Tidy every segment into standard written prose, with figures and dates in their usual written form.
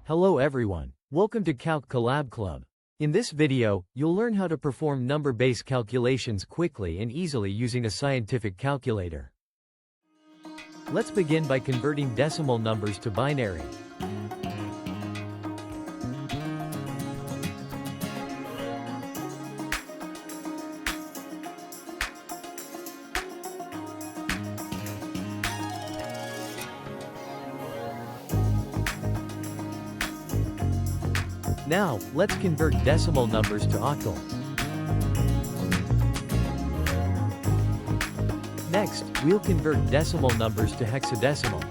Hello everyone. Welcome to Calc Collab Club. In this video, you'll learn how to perform number-based calculations quickly and easily using a scientific calculator. Let's begin by converting decimal numbers to binary. Now, let's convert decimal numbers to octal. Next, we'll convert decimal numbers to hexadecimal.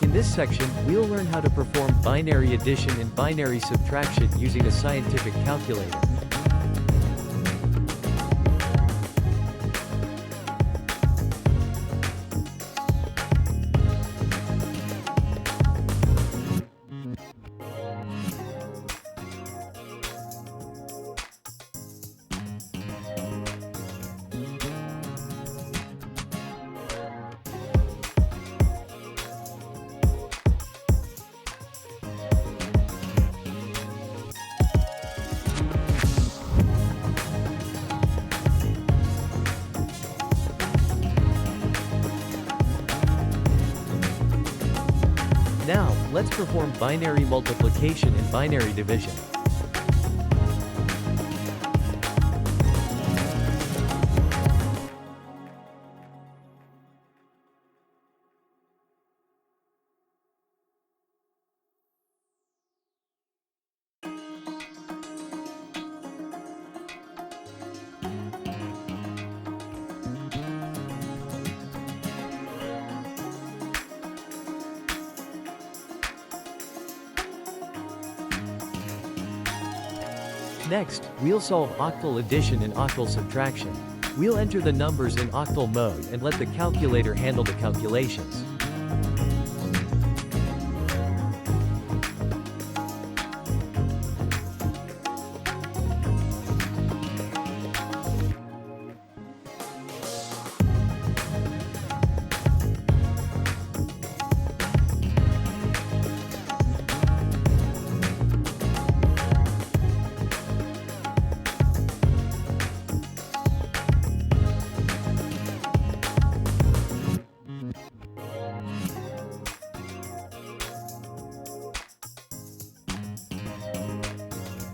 In this section, we'll learn how to perform binary addition and binary subtraction using a scientific calculator. Now, let's perform binary multiplication and binary division. Next, we'll solve octal addition and octal subtraction. We'll enter the numbers in octal mode and let the calculator handle the calculations.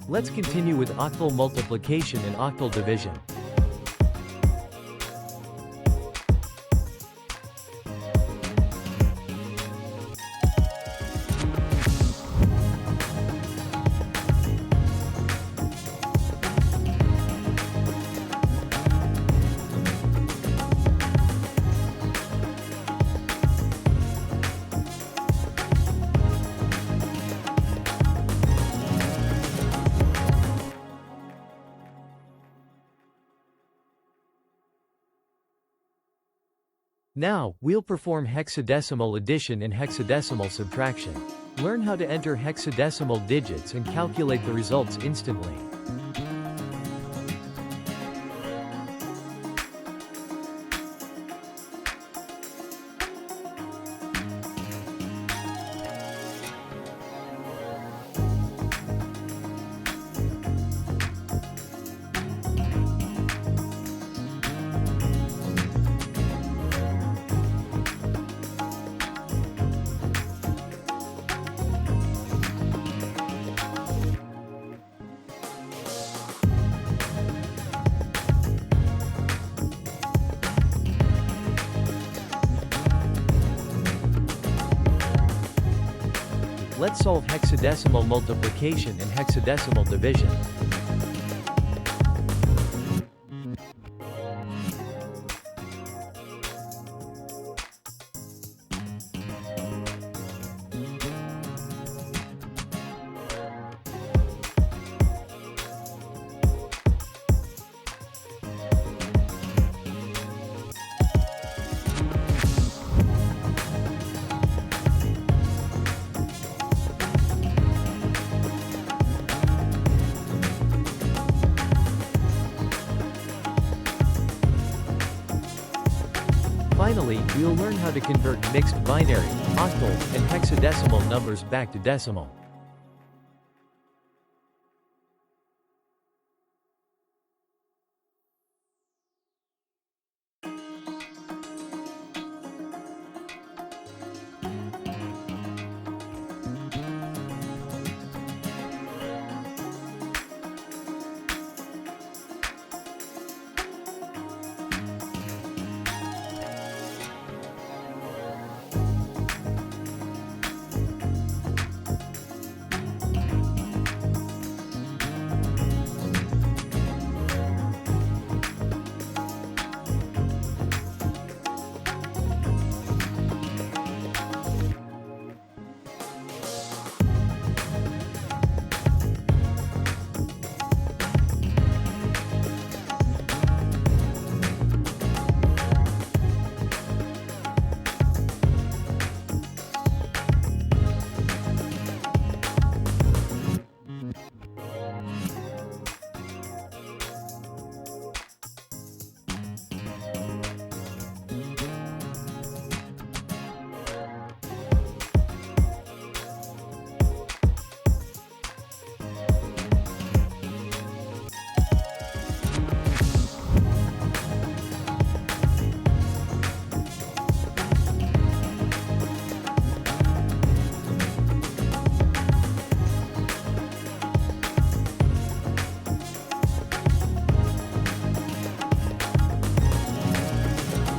Let's continue with octal multiplication and octal division. Now, we'll perform hexadecimal addition and hexadecimal subtraction. Learn how to enter hexadecimal digits and calculate the results instantly. Let's solve hexadecimal multiplication and hexadecimal division. Finally, we'll learn how to convert mixed binary, octal, and hexadecimal numbers back to decimal.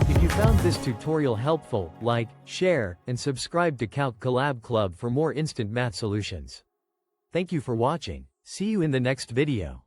If you found this tutorial helpful, like, share, and subscribe to Calc Collab Club for more instant math solutions. Thank you for watching. See you in the next video.